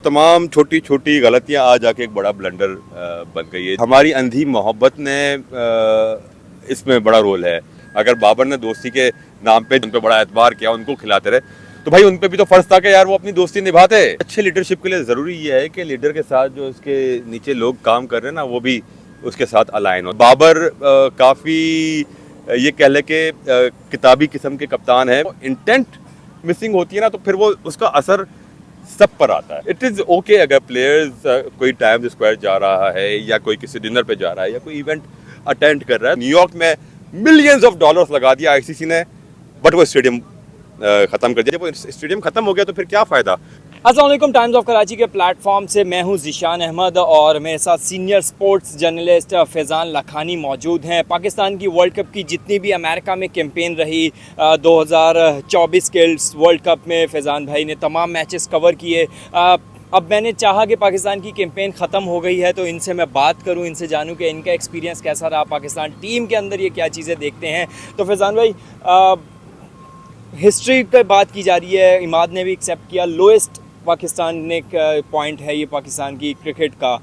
तमाम छोटी छोटी गलतियां आज आके एक बड़ा ब्लंडर बन गई है। हमारी अंधी मोहब्बत ने इसमें बड़ा रोल है। अगर बाबर ने दोस्ती के नाम पे उन पे बड़ा एतबार किया, उनको खिलाते रहे, तो भाई उन पे भी तो फर्ज था कि यार वो अपनी दोस्ती निभाते। अच्छे लीडरशिप के लिए ज़रूरी ये है कि लीडर के साथ जो उसके नीचे लोग काम कर रहे हैं ना, वो भी उसके साथ अलाइन हो। बाबर काफ़ी ये कह ले कि किताबी किस्म के कप्तान है। इंटेंट मिसिंग होती है ना, तो फिर वो उसका असर सब पर आता है। इट इज़ ओके अगर प्लेयर्स कोई टाइम स्क्वायर जा रहा है या कोई किसी डिनर पे जा रहा है या कोई इवेंट अटेंड कर रहा है। न्यूयॉर्क में मिलियंस ऑफ डॉलर्स लगा दिया आईसीसी ने, बट वो स्टेडियम ख़त्म कर दिया। जब वो स्टेडियम ख़त्म हो गया तो फिर क्या फ़ायदा। अस्सलाम वालेकुम। टाइम्स ऑफ कराची के प्लेटफॉर्म से मैं हूं ज़ीशान अहमद और मेरे साथ senior sports journalist Faizan Lakhani मौजूद हैं। पाकिस्तान की वर्ल्ड कप की जितनी भी अमेरिका में कैंपेन रही 2024 के वर्ल्ड कप में फ़ैज़ान भाई ने तमाम मैचेस कवर किए। अब मैंने चाहा कि पाकिस्तान की कैंपेन ख़त्म हो गई है तो इनसे मैं बात करूं, इनसे जानूं कि इनका एक्सपीरियंस कैसा रहा, पाकिस्तान टीम के अंदर ये क्या चीज़ें देखते हैं। तो फैज़ान भाई, हिस्ट्री पे बात की जा रही है, इमाद ने भी एक्सेप्ट किया, लोएस्ट पाकिस्तान ने पॉइंट है ये पाकिस्तान की क्रिकेट का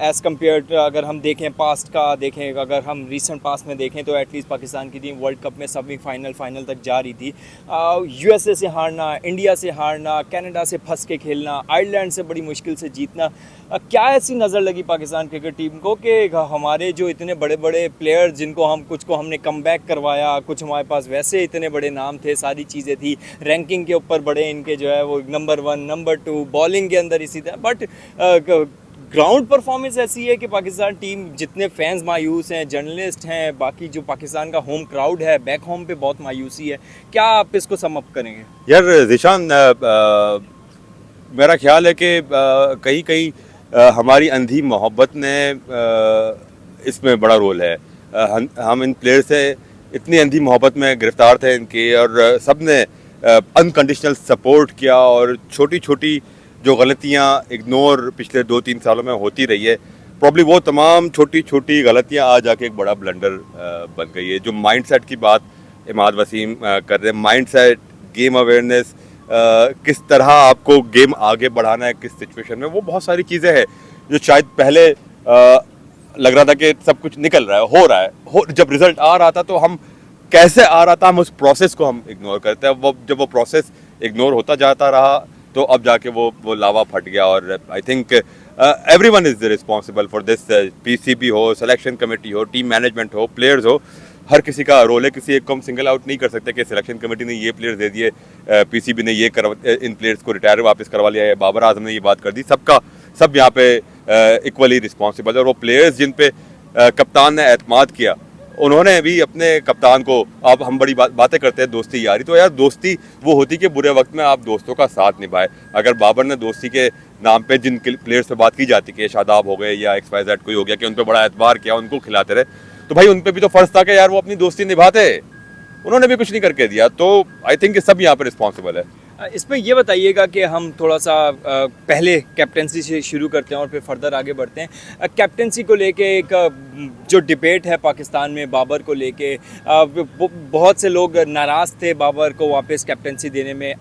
एज़ कम्पेयर। अगर हम देखें पास्ट का, देखें अगर हम रीसेंट पास्ट में देखें तो एटलीस्ट पाकिस्तान की टीम वर्ल्ड कप में फाइनल तक जा रही थी। यूएसए से हारना, इंडिया से हारना, कनाडा से फंस के खेलना, आयरलैंड से बड़ी मुश्किल से जीतना, क्या ऐसी नज़र लगी पाकिस्तान क्रिकेट टीम को कि हमारे जो इतने बड़े बड़े प्लेयर्स जिनको कुछ को हमने कम बैक करवाया, कुछ हमारे पास वैसे इतने बड़े नाम थे, सारी चीज़ें थी, रैंकिंग के ऊपर बड़े इनके जो है वो नंबर 1 नंबर 2, बॉलिंग के अंदर इसी तरह, बट ग्राउंड परफॉर्मेंस ऐसी है कि पाकिस्तान टीम जितने फैंस मायूस हैं, जर्नलिस्ट हैं, बाकी जो पाकिस्तान का होम क्राउड है बैक होम पे बहुत मायूसी है। क्या आप इसको सम अप करेंगे? यार ज़ीशान, मेरा ख्याल है कि कहीं कहीं हमारी अंधी मोहब्बत ने इसमें बड़ा रोल है। हम इन प्लेयर से इतनी अंधी मोहब्बत में गिरफ्तार थे इनके, और सब ने अनकंडीशनल सपोर्ट किया, और छोटी छोटी जो गलतियां इग्नोर पिछले 2-3 सालों में होती रही है, प्रॉब्ली वो तमाम छोटी छोटी गलतियां आज आके एक बड़ा ब्लंडर बन गई है। जो माइंडसेट की बात इमाद वसीम कर रहे हैं, माइंडसेट, गेम अवेयरनेस, किस तरह आपको गेम आगे बढ़ाना है, किस सिचुएशन में, वो बहुत सारी चीज़ें हैं जो शायद पहले लग रहा था कि सब कुछ निकल रहा है, हो रहा है, जब रिजल्ट आ रहा था तो हम कैसे आ रहा था, हम उस प्रोसेस को हम इग्नोर करते हैं। वो जब वो प्रोसेस इग्नोर होता जाता रहा तो अब जाके वो लावा फट गया। और I think everyone is responsible for this. PCB हो, सिलेक्शन कमेटी हो, टीम मैनेजमेंट हो, प्लेयर्स हो, हर किसी का रोल है। किसी एक को हम सिंगल आउट नहीं कर सकते कि सिलेक्शन कमेटी ने ये प्लेयर्स दे दिए, पीसीबी ने ये इन प्लेयर्स को रिटायर वापस करवा लिया है, बाबर आजम ने ये बात कर दी। सब यहाँ पे इक्वली रिस्पॉन्सिबल है। और वो प्लेयर्स जिन पे कप्तान ने एतमाद किया, उन्होंने भी अपने कप्तान को, अब हम बड़ी बातें करते हैं दोस्ती यारी, तो यार दोस्ती वो होती कि बुरे वक्त में आप दोस्तों का साथ निभाए। अगर बाबर ने दोस्ती के नाम पे जिन प्लेयर्स पे बात की जाती कि शादाब हो गए या XYZ कोई हो गया, कि उन पे बड़ा एतबार किया, उनको खिलाते रहे, तो भाई उन पे भी तो फर्ज था कि यार वो अपनी दोस्ती निभाते। उन्होंने भी कुछ नहीं करके दिया। तो आई थिंक सब यहाँ पर रिस्पॉन्सिबल है। इसमें ये बताइएगा कि हम थोड़ा सा पहले कैप्टनसी से शुरू करते हैं और फिर फर्दर आगे बढ़ते हैं। कैप्टनसी को लेके एक जो डिबेट है पाकिस्तान में बाबर को लेके, बहुत से लोग नाराज़ थे बाबर को वापस कैप्टनसी देने में।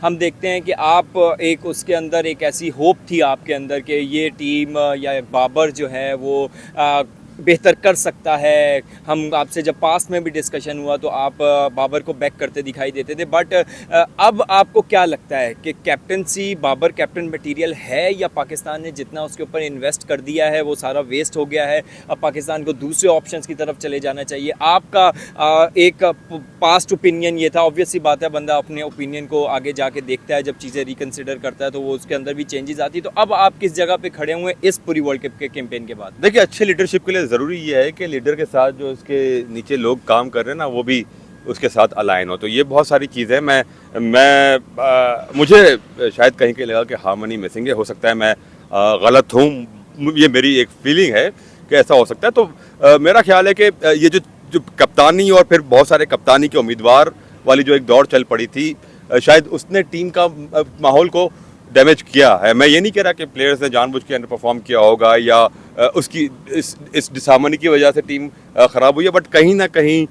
हम देखते हैं कि आप एक उसके अंदर एक ऐसी होप थी आपके अंदर कि ये टीम या बाबर जो है वो बेहतर कर सकता है। हम आपसे जब पास्ट में भी डिस्कशन हुआ तो आप बाबर को बैक करते दिखाई देते थे, बट अब आपको क्या लगता है कि कैप्टनसी, बाबर कैप्टन मटेरियल है या पाकिस्तान ने जितना उसके ऊपर इन्वेस्ट कर दिया है वो सारा वेस्ट हो गया है, अब पाकिस्तान को दूसरे ऑप्शंस की तरफ चले जाना चाहिए? आपका एक पास्ट ओपिनियन ये था। ऑब्वियस सी बात है, बंदा अपने ओपिनियन को आगे जाके देखता है, जब चीज़ें रिकन्सिडर करता है तो वो उसके अंदर भी चेंजेस आती है। तो अब आप किस जगह पे खड़े हुए इस पूरी वर्ल्ड कप के कैंपेन के बाद? देखिए, अच्छे लीडरशिप के लिए ज़रूरी ये है कि लीडर के साथ जो उसके नीचे लोग काम कर रहे हैं ना, वो भी उसके साथ अलाइन हो। तो ये बहुत सारी चीज़ें मुझे शायद कहीं के लगा कि हार्मनी मिसिंग है। हो सकता है मैं गलत हूँ, ये मेरी एक फीलिंग है कि ऐसा हो सकता है। तो मेरा ख्याल है कि ये जो कप्तानी और फिर बहुत सारे कप्तानी के उम्मीदवार वाली जो एक दौड़ चल पड़ी थी, शायद उसने टीम का माहौल को डैमेज किया है। मैं ये नहीं कह रहा कि प्लेयर्स ने जानबूझ के अंडर परफॉर्म किया होगा या उसकी इस डिसहार्मनी की वजह से टीम ख़राब हुई है, बट कहीं ना कहीं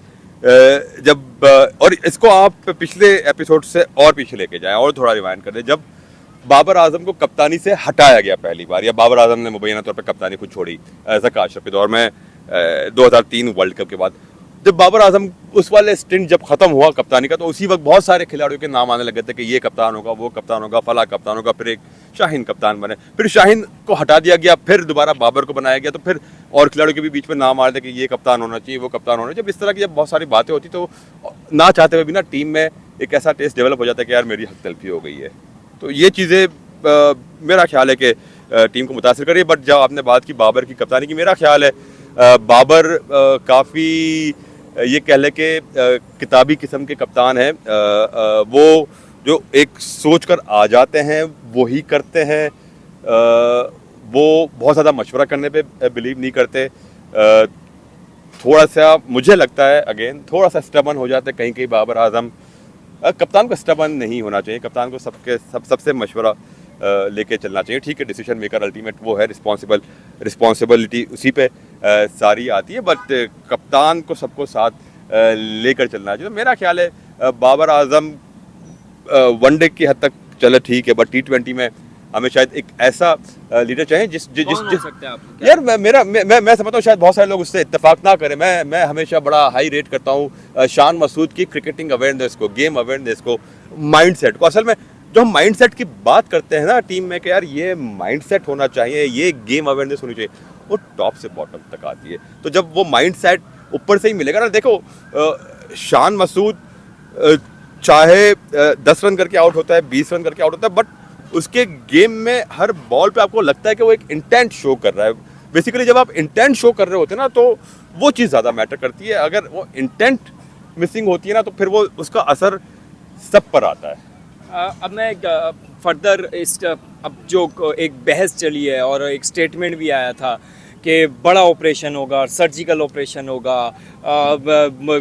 जब और इसको आप पिछले एपिसोड से और पीछे लेके जाएं और थोड़ा रिवाइंड कर दें, जब बाबर आजम को कप्तानी से हटाया गया पहली बार, या बाबर आजम ने मुबैना तौर पर कप्तानी खुद छोड़ी ज़का अशरफ के दौर में 2003 वर्ल्ड कप के बाद। जब बाबर आजम उस वाले स्टिंट जब खत्म हुआ कप्तानी का, तो उसी वक्त बहुत सारे खिलाड़ियों के नाम आने लगे थे कि ये कप्तान होगा, वो कप्तान होगा, फला कप्तान होगा, फिर एक शाहीन कप्तान बने, फिर शाहीन को हटा दिया गया, फिर दोबारा बाबर को बनाया गया, तो फिर और खिलाड़ियों के भी बीच में नाम आ रहे थे कि ये कप्तान होना चाहिए, वो कप्तान होना चाहिए। जब इस तरह की जब बहुत सारी बातें होती तो ना चाहते हुए भी ना टीम में एक ऐसा टेस्ट डेवलप हो जाता है कि यार मेरी हक तलफी हो गई है। तो ये चीज़ें मेरा ख्याल है कि टीम को मुतासिर करिए। बट जब आपने बात की बाबर की कप्तानी की, मेरा ख्याल है बाबर काफ़ी ये कह लें कि किताबी किस्म के कप्तान हैं। वो जो एक सोच कर आ जाते हैं वो ही करते हैं। वो बहुत ज़्यादा मशवरा करने पे बिलीव नहीं करते। थोड़ा सा मुझे लगता है अगेन थोड़ा सा स्टबन हो जाते कहीं कहीं बाबर आजम। कप्तान को स्टबन नहीं होना चाहिए, कप्तान को सबसे मशवरा लेके चलना चाहिए। ठीक है, डिसीजन मेकर अल्टीमेट वो है, रिस्पॉन्सिबिलिटी उसी पे सारी आती है, बट कप्तान को सबको साथ लेकर चलना चाहिए। तो मेरा ख्याल है बाबर आजम वनडे की हद तक चले ठीक है, बट T20 में हमें शायद एक ऐसा लीडर चाहिए जिस यार मैं समझता हूँ शायद बहुत सारे लोग उससे इत्तेफाक ना करें। मैं हमेशा बड़ा हाई रेट करता हूँ शान मसूद की क्रिकेटिंग अवेयरनेस को, गेम अवेयरनेस को, माइंडसेट को। असल में जो हम माइंडसेट की बात करते हैं ना टीम में कि यार ये माइंडसेट होना चाहिए, ये गेम अवेयरनेस होनी चाहिए, वो टॉप से बॉटम तक आती है। तो जब वो माइंडसेट ऊपर से ही मिलेगा ना, देखो शान मसूद चाहे 10 रन करके आउट होता है, 20 रन करके आउट होता है, बट उसके गेम में हर बॉल पे आपको लगता है कि वो एक इंटेंट शो कर रहा है। बेसिकली जब आप इंटेंट शो कर रहे होते हैं ना तो वो चीज़ ज़्यादा मैटर करती है। अगर वो इंटेंट मिसिंग होती है ना तो फिर वो उसका असर सब पर आता है। अब मैं फर्दर इस अब जो एक बहस चली है और एक स्टेटमेंट भी आया था कि बड़ा ऑपरेशन होगा, सर्जिकल ऑपरेशन होगा,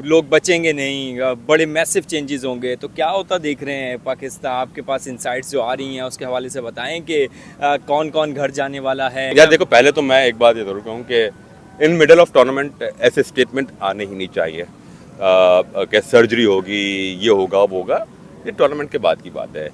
लोग बचेंगे नहीं, बड़े मैसिव चेंजेस होंगे, तो क्या होता देख रहे हैं पाकिस्तान? आपके पास इनसाइट्स जो आ रही हैं उसके हवाले से बताएं कि कौन कौन घर जाने वाला है। यार देखो, पहले तो मैं एक बात ये जरूर कहूँ कि इन मिडल ऑफ टूर्नामेंट ऐसे स्टेटमेंट आने ही नहीं चाहिए कि सर्जरी होगी, ये होगा, वो होगा। ये टूर्नामेंट के बाद की बात है।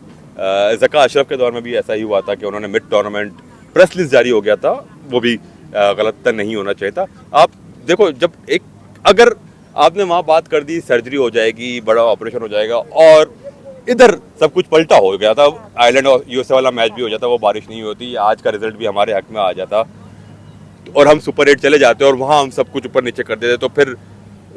ज़का अशरफ के दौर में भी ऐसा ही हुआ था कि उन्होंने मिड टूर्नामेंट प्रेस लिस्ट जारी हो गया था, वो भी गलत नहीं होना चाहिए था। आप देखो, जब एक अगर आपने वहाँ बात कर दी सर्जरी हो जाएगी, बड़ा ऑपरेशन हो जाएगा, और इधर सब कुछ पलटा हो गया था, आयरलैंड और यूएसए वाला मैच भी हो जाता, वो बारिश नहीं होती, आज का रिजल्ट भी हमारे हक में आ जाता और हम सुपर 8 चले जाते और वहाँ हम सब कुछ ऊपर नीचे कर देते, तो फिर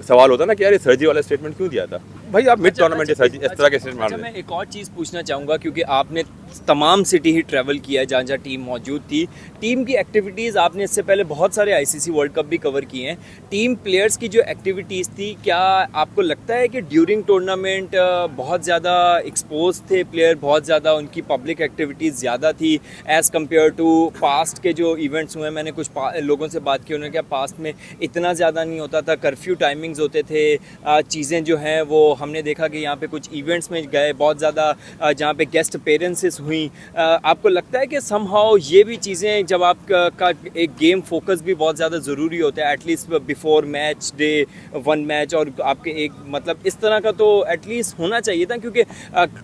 सवाल होता ना कि यार ये सर्जरी वाला स्टेटमेंट क्यों दिया था भाई? आप मिड टूर्नामेंट इस तरह के स्टेटमेंट। अच्छा, मैं एक और चीज़ पूछना चाहूँगा, क्योंकि आपने तमाम सिटी ही ट्रैवल किया है जहाँ जहाँ टीम मौजूद थी। टीम की एक्टिविटीज़ आपने इससे पहले बहुत सारे आईसीसी वर्ल्ड कप भी कवर किए हैं। टीम प्लेयर्स की जो एक्टिविटीज़ थी, क्या आपको लगता है कि ड्यूरिंग टूर्नामेंट बहुत ज़्यादा एक्सपोज थे प्लेयर, बहुत ज़्यादा उनकी पब्लिक एक्टिविटीज़ ज़्यादा थी एज़ कम्पेयर टू पास्ट के जो इवेंट्स हुए? मैंने कुछ लोगों से बात की, उन्होंने कहा पास्ट में इतना ज़्यादा नहीं होता था, कर्फ्यू टाइमिंग्स होते थे, चीज़ें जो हैं वो हमने देखा कि यहाँ पे कुछ इवेंट्स में गए बहुत ज़्यादा जहाँ पे गेस्ट अपेयरेंसेस हुई। आपको लगता है कि समहाउ ये भी चीज़ें, जब आपका एक गेम फोकस भी बहुत ज़्यादा ज़रूरी होता है, at least before match day 1 match, और आपके एक मतलब इस तरह का तो एटलीस्ट होना चाहिए था, क्योंकि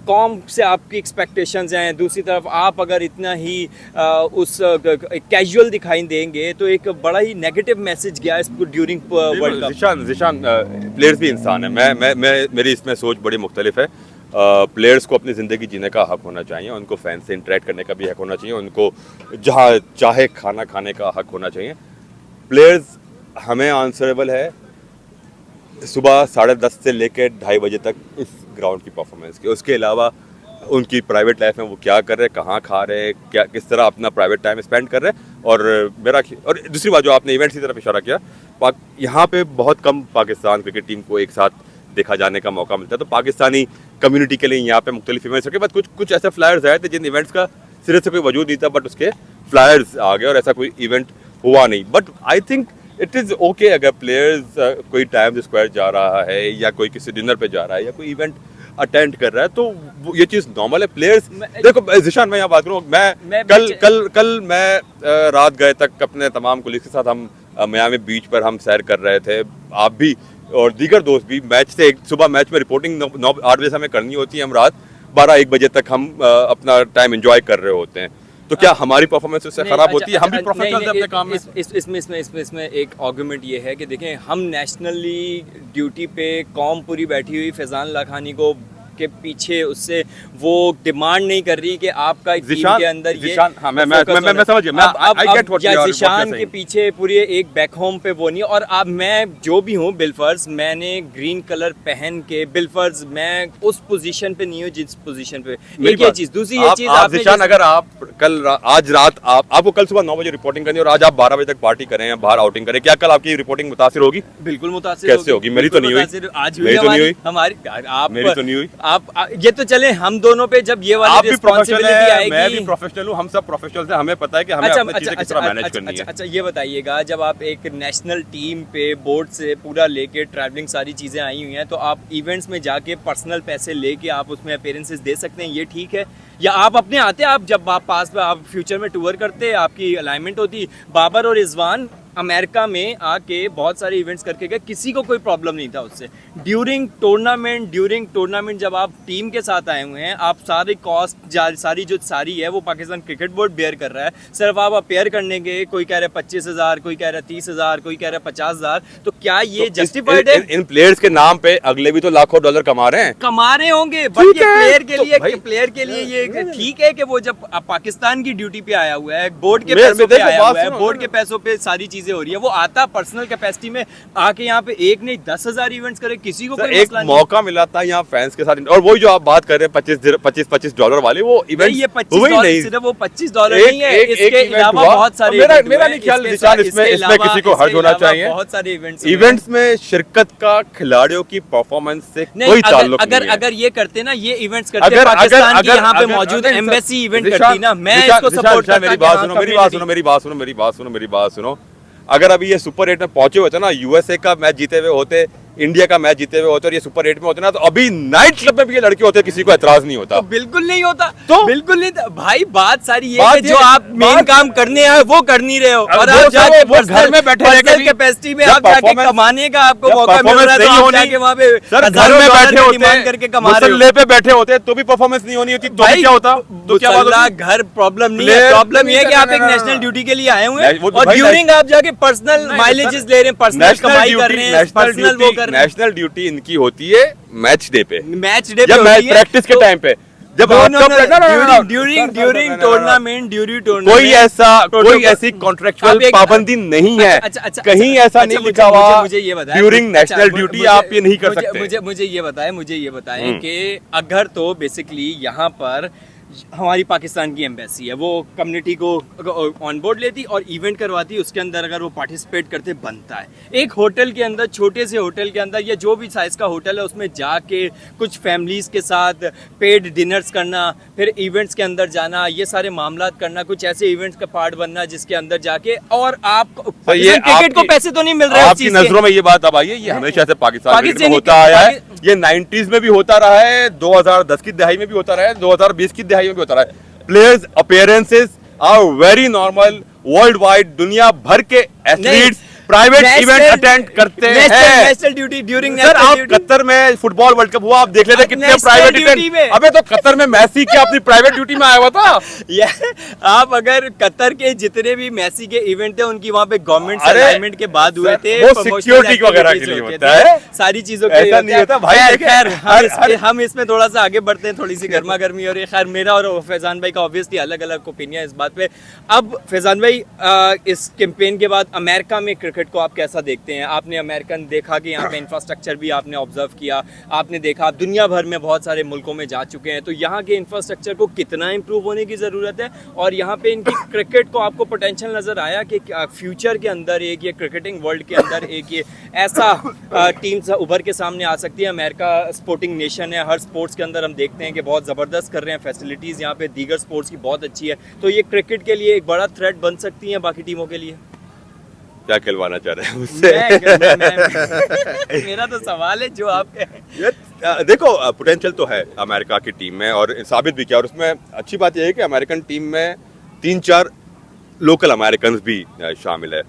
कॉम से आपकी एक्सपेक्टेशंस हैं। दूसरी तरफ आप अगर इतना ही उस कैजुअल दिखाई देंगे तो एक बड़ा ही नेगेटिव मैसेज गया इस during world cup. Zeeshan players भी इंसान है। मेरी इसमें सोच बड़ी मुख्तलिफ है। प्लेयर्स को अपनी ज़िंदगी जीने का हक होना चाहिए, उनको फैंस से इंटरेक्ट करने का भी हक होना चाहिए, उनको जहाँ चाहे खाना खाने का हक होना चाहिए। प्लेयर्स हमें आंसरेबल है सुबह 10:30 से लेकर 2:30 बजे तक इस ग्राउंड की परफॉर्मेंस की। उसके अलावा उनकी प्राइवेट लाइफ में वो क्या कर रहे हैं, कहाँ खा रहे हैं, क्या किस तरह अपना प्राइवेट टाइम स्पेंड कर रहे हैं। और दूसरी बात जो आपने इवेंट्स की तरफ इशारा किया, यहाँ पे बहुत कम पाकिस्तान क्रिकेट टीम को एक साथ देखा जाने का मौका मिलता है, तो पाकिस्तानी कम्युनिटी के लिए यहाँ पे मुख्तलिफ इवेंट्स रखे। बट कुछ ऐसे फ्लायर्स आए थे जिन इवेंट्स का सिरे से कोई वजूद नहीं था, बट उसके फ्लायर्स आ गए और ऐसा कोई इवेंट हुआ नहीं। But I think it is okay अगर प्लेयर्स कोई टाइम्स स्क्वायर जा रहा है या कोई किसी डिनर पे जा रहा है या कोई इवेंट अटेंड कर रहा है, तो ये चीज़ नॉर्मल है। प्लेयर्स देखो ज़िशान, मैं यहाँ बात करूँ, मैं कल मैं रात गए तक अपने तमाम कुलीग के साथ हम मियामी बीच पर हम सैर कर रहे थे, आप भी और दीगर दोस्त भी। मैच से सुबह मैच में रिपोर्टिंग 8 बजे से हमें करनी होती है, हम रात 12-1 बजे तक हम अपना टाइम एंजॉय कर रहे होते हैं। तो क्या हमारी परफॉर्मेंस उससे खराब होती है? हम भी प्रोफेशनल हैं अपने काम में। इसमें एक आर्गुमेंट ये है कि देखें, हम नेशनली ड्यूटी पे कौम पूरी बैठी हुई फैजान लाखानी को के पीछे उससे वो डिमांड नहीं कर रही कि आपका टीम के अंदर ये हाँ, मैं समझ गया। अब ज़िशान के पीछे पूरी एक बैक होम पे वो नहीं। और अब मैं जो भी हूँ बिलफर्ज, मैंने ग्रीन कलर पहन के बिलफर्ज मैं उस पोजीशन पे नहीं हूँ जिस पोजीशन पे। एक ये चीज़, दूसरी ये चीज़, ज़िशान अगर आप आज रात आपको कल सुबह 9 बजे रिपोर्टिंग करनी है और आज आप 12 बजे तक पार्टी करें या बाहर आउटिंग करें, क्या कल आपकी रिपोर्टिंग मुतासिर होगी? बिल्कुल मुतासिर कैसे होगी? मेरी तो नहीं हुई। आज मेरी तो नहीं हुई, हमारी मेरी तो नहीं हुई। आप ये तो चले हम दोनों पे जब ये वाली रिस्पांसिबिलिटी आएगी। मैं भी प्रोफेशनल हूँ, हम सब प्रोफेशनल्स हैं, हमें पता है कि हमें अपनी चीजें किस तरह मैनेज करनी है। अच्छा ये बताइएगा, जब आप एक नेशनल टीम पे बोर्ड से पूरा लेके ट्रैवलिंग सारी चीज़ें आई हुई हैं, तो आप इवेंट्स में जाके पर्सनल पैसे लेके आप उसमें अपीयरेंसेस दे सकते हैं, ये ठीक है? या आप अपने आते, आप जब आप पास में आप फ्यूचर में टूर करते, आपकी अलाइनमेंट होती, बाबर और रिजवान अमेरिका में आके बहुत सारे इवेंट्स करके गए, किसी को कोई प्रॉब्लम नहीं था उससे। ड्यूरिंग टूर्नामेंट जब आप टीम के साथ आए हुए हैं, आप सारी कॉस्ट सारी है वो पाकिस्तान क्रिकेट बोर्ड बेयर कर रहा है। सिर्फ आप अपेयर करने के, कोई कह रहा है 25,000, कोई कह रहा है 30,000, कोई कह रहा है 50,000, तो क्या ये जस्टिफाइड है? इन प्लेयर्स के नाम पे अगले भी तो लाखों डॉलर कमा रहे होंगे, बट ये प्लेयर के लिए ये ठीक है कि वो जब पाकिस्तान की ड्यूटी पे आया हुआ है, बोर्ड के पैसों पे आया हुआ है, बोर्ड के पैसों पे सारी चीजें हो रही है, वो आता पर्सनल कैपेसिटी में आके यहाँ पे एक नहीं 10,000 इवेंट्स करे, किसी को कोई एक मौका मिला था यहाँ फैंस के साथ। और वही जो आप बात कर रहे हैं $25 वाले, वो इवेंट ये $25 सिर्फ वो $25 नहीं है, इसके अलावा बहुत सारे मेरा नहीं ख्याल इसमें किसी को हर्ज होना चाहिए। बहुत सारे इवेंट्स में शिरकत का खिलाड़ियों की परफॉर्मेंस से कोई ताल्लुक नहीं है। अगर ये करते ना, ये इवेंट्स करते, पाकिस्तान की यहाँ पे मौजूद एम्बेसी इवेंट करती ना, मैं इसको सपोर्ट करता। मेरी बात सुनो। अगर अभी ये सुपर 8 में पहुंचे हुए थे ना, यूएसए का मैच जीते हुए होते, इंडिया का मैच जीते हुए होते और ये सुपर 8 में होते ना, तो अभी नाइट क्लब में भी ये लड़के होते, किसी को एतराज नहीं होता। तो बिल्कुल नहीं होता, तो बिल्कुल नहीं था। भाई बात सारी ये है, जो आप मेन काम करने आए वो कर नहीं रहे हो, और आप जाके घर में बैठे रहकर कैपेसिटी में आप जाके कमाने का आपको मौका मिल रहा है, तो आप जाके वहां पे घर में बैठे होते, डिमांड करके कमा रहे हो, मुसल्ले पे बैठे होते, तो भी परफॉर्मेंस नहीं होनी होती, तो क्या होता? तो क्या मुसल्ला घर प्रॉब्लम नहीं है, प्रॉब्लम ये है कि आप एक नेशनल ड्यूटी के लिए आए हुए हैं और ड्यूरिंग आप जाके पर्सनल माइलेजेस ले रहे हैं, पर्सनल कमाई कर रहे हैं, पर्सनल वो कर रहे हैं। नेशनल ड्यूटी इनकी होती है मैच डे पे, या मैच प्रैक्टिस के टाइम पे, जब ड्यूरिंग टूर्नामेंट कोई ऐसी कॉन्ट्रेक्चुअल पाबंदी नहीं है। कहीं ऐसा नहीं लिखा हुआ मुझे ये बताएं, ड्यूरिंग नेशनल ड्यूटी आप ये नहीं कर सकते। मुझे ये बताएं कि अगर तो बेसिकली यहाँ पर हमारी पाकिस्तान की एम्बेसी है, वो कम्युनिटी को ऑन बोर्ड लेती और इवेंट करवाती, उसके अंदर अगर वो पार्टिसिपेट करते बनता है। एक होटल के अंदर, छोटे से होटल के अंदर या जो भी साइज़ का होटल है, उसमें जाके कुछ फैमिलीज़ के साथ पेड डिनर्स करना, फिर इवेंट्स के अंदर जाना, ये सारे मामलात करना, कुछ ऐसे इवेंट्स का पार्ट बनना जिसके अंदर जाके, और आप क्रिकेट को पैसे तो नहीं मिल रहे, आपकी नजरों में ये बात अब आई है, ये हमेशा से पाकिस्तान में होता आया है, ये 90s में भी होता रहा है, 2010 की दहाई में भी होता रहा है, 2020 की दहाई में भी होता रहा है। Players appearances are very normal world wide, दुनिया भर के एथलीट्स प्राइवेट इवेंट अटेंड करते हैं। नेशनल ड्यूटी ड्यूरिंग सर, आप कतर में फुटबॉल वर्ल्ड कप हुआ, आप देख लेते कितने प्राइवेट इवेंट। अबे तो कतर में मैसी क्या अपनी प्राइवेट ड्यूटी में आया हुआ था? आप अगर कतर के जितने भी मैसी के इवेंट थे, उनकी वहाँ पे गवर्नमेंट अलाइनमेंट के बाद हुए थे, वो सिक्योरिटी वगैरह के लिए होता है, सारी चीजों के लिए नहीं होता भाई। खैर हम इसमें थोड़ा सा आगे बढ़ते हैं, थोड़ी सी गर्मा गर्मी हो रही है। खैर मेरा और फैजान भाई का ऑब्वियसली अलग अलग ओपिनियन इस बात पे। अब फैजान भाई, इस कैंपेन के बाद अमेरिका में क्रिकेट को आप कैसा देखते हैं? आपने अमेरिकन देखा कि यहाँ पे इंफ्रास्ट्रक्चर भी आपने ऑब्जर्व किया, आपने देखा आप दुनिया भर में बहुत सारे मुल्कों में जा चुके हैं, तो यहाँ के इंफ्रास्ट्रक्चर को कितना इंप्रूव होने की ज़रूरत है? और यहाँ पे इनकी क्रिकेट को आपको पोटेंशियल नज़र आया कि फ्यूचर के अंदर एक ये क्रिकेटिंग वर्ल्ड के अंदर एक ये ऐसा टीम उभर के सामने आ सकती है? अमेरिका स्पोर्टिंग नेशन है, हर स्पोर्ट्स के अंदर हम देखते हैं कि बहुत ज़बरदस्त कर रहे हैं, फैसिलिटीज़ यहाँ पे दीगर स्पोर्ट्स की बहुत अच्छी है, तो ये क्रिकेट के लिए एक बड़ा थ्रेट बन सकती है बाकी टीमों के लिए? क्या खिलवाना चाह रहे हैं मुझसे? मेरा तो सवाल है जो आपके देखो, पोटेंशियल तो है अमेरिका की टीम में और साबित भी किया, और उसमें अच्छी बात यह है कि अमेरिकन टीम में 3-4 लोकल अमेरिकन भी शामिल है,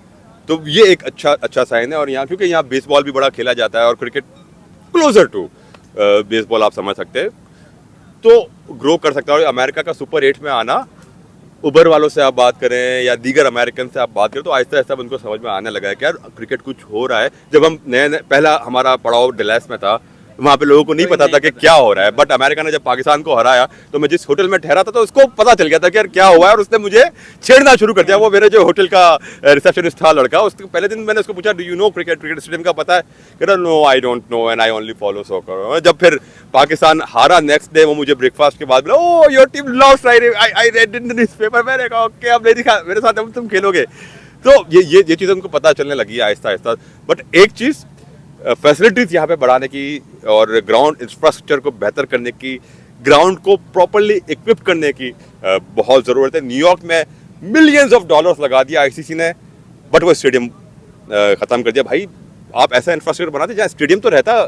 तो ये एक अच्छा साइन है। और यहाँ क्योंकि यहाँ बेसबॉल भी बड़ा खेला जाता है और क्रिकेट क्लोजर टू बेसबॉल आप समझ सकते हैं, तो ग्रो कर सकता है। और अमेरिका का सुपर 8 में आना, उबर वालों से आप बात करें या दीगर अमेरिकन से आप बात करें, तो आहिस्ता आहिस्ता उनको समझ में आने लगा है कि यार क्रिकेट कुछ हो रहा है। जब हम नए पहला हमारा पड़ाव डलैस में था, वहाँ पे लोगों को नहीं पता था कि क्या हो रहा है, बट अमेरिका ने जब पाकिस्तान को हराया तो मैं जिस होटल में ठहरा था तो उसको पता चल गया था कि यार क्या हुआ है, और उसने मुझे छेड़ना शुरू कर दिया। वो मेरे जो होटल का रिसेप्शनिस्ट था लड़का, उसके पहले दिन मैंने उसको पूछा, do you know cricket stadium का पता है? कह रहा no I don't know and I only follow soccer. जब फिर पाकिस्तान हारा नेक्स्ट डे, वो मुझे ब्रेकफास्ट के बाद बोला, oh your team lost, I read in the newspaper. मैंने कहा ओके, अब नहीं दिखा मेरे साथ, अब तुम खेलोगे। तो ये चीज़ें उनको पता चलने लगी है आहिस्ता आहिस्ता। बट एक चीज़, फैसिलिटीज़ यहाँ पे बढ़ाने की और ग्राउंड इंफ्रास्ट्रक्चर को बेहतर करने की, ग्राउंड को प्रॉपरली इक्विप करने की बहुत ज़रूरत है। न्यूयॉर्क में मिलियंस ऑफ डॉलर्स लगा दिया आईसीसी ने, बट वो स्टेडियम ख़त्म कर दिया। भाई आप ऐसा इंफ्रास्ट्रक्चर बनाते जहाँ स्टेडियम तो रहता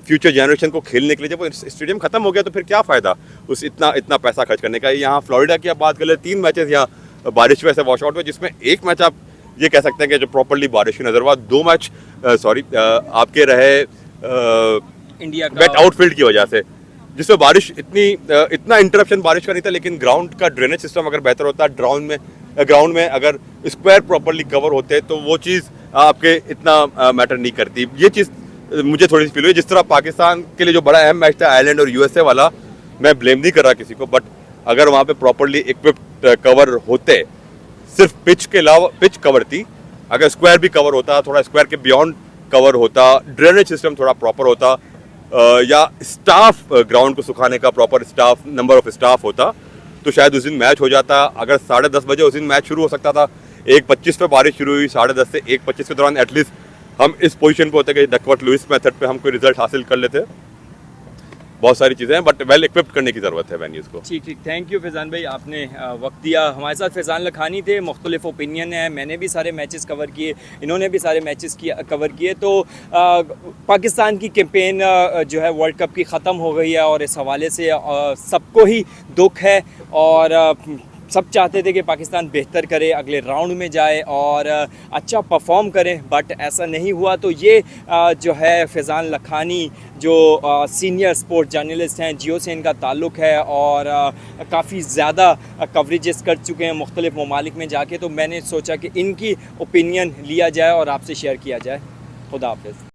फ्यूचर जनरेशन को खेलने के लिए, जब वो स्टेडियम खत्म हो गया तो फिर क्या फ़ायदा उस इतना पैसा खर्च करने का। यहाँ फ्लोरिडा की आप बात कर ले, 3 मैचेस यहाँ बारिश वजह से वॉश आउट हुए, जिसमें एक मैच आप ये कह सकते हैं कि जो प्रॉपरली बारिश की नज़र हुआ, 2 मैच आपके रहे इंडिया का वेट आउटफील्ड की वजह से, जिसमें बारिश इतना इंटरप्शन बारिश का नहीं था। लेकिन ग्राउंड का ड्रेनेज सिस्टम अगर बेहतर होता, ग्राउंड में अगर स्क्वायर प्रॉपरली कवर होते तो वो चीज़ आपके इतना मैटर नहीं करती। ये चीज़ मुझे थोड़ी सी फील हुई। जिस तरह पाकिस्तान के लिए जो बड़ा अहम मैच था आयरलैंड और यूएसए वाला, मैं ब्लेम नहीं कर रहा किसी को, बट अगर वहाँ पे प्रॉपरली इक्विप्ड कवर होते, सिर्फ पिच के अलावा पिच कवर थी, अगर स्क्वायर भी कवर होता, थोड़ा स्क्वायर के बियॉन्ड कवर होता, ड्रेनेज सिस्टम थोड़ा प्रॉपर होता, या स्टाफ ग्राउंड को सुखाने का proper staff, number of staff होता, तो शायद उस दिन मैच हो जाता। अगर 10:30 बजे उस दिन मैच शुरू हो सकता था, 1:25 पे बारिश शुरू हुई, 10:30 से 1:25 के दौरान एटलीस्ट हम इस पोजीशन पे होते कि डकवर्थ लुइस मेथड पे हम कोई रिजल्ट हासिल कर लेते। बहुत सारी चीज़ें हैं, बट वेल इक्विप्ड करने की ज़रूरत है वेन्यूज़ को। ठीक, थैंक यू फैज़ान भाई, आपने वक्त दिया। हमारे साथ फैज़ान लखानी थे, मुख्तलिफ ओपिनियन है, मैंने भी सारे मैचेस कवर किए, इन्होंने भी सारे मैचेस कवर किए। तो पाकिस्तान की कैंपेन जो है वर्ल्ड कप की ख़त्म हो गई है, और इस हवाले से सबको ही दुख है, और सब चाहते थे कि पाकिस्तान बेहतर करे, अगले राउंड में जाए और अच्छा परफॉर्म करे, बट ऐसा नहीं हुआ। तो ये जो है फैज़ान लखानी जो सीनियर स्पोर्ट्स जर्नलिस्ट हैं, जियो से इनका ताल्लुक़ है, और काफ़ी ज़्यादा कवरेजेस कर चुके हैं मुख्तलिफ ममालिक में जाके। तो मैंने सोचा कि इनकी ओपिनियन लिया जाए और आपसे शेयर किया जाए। खुदा हाफ़िज़।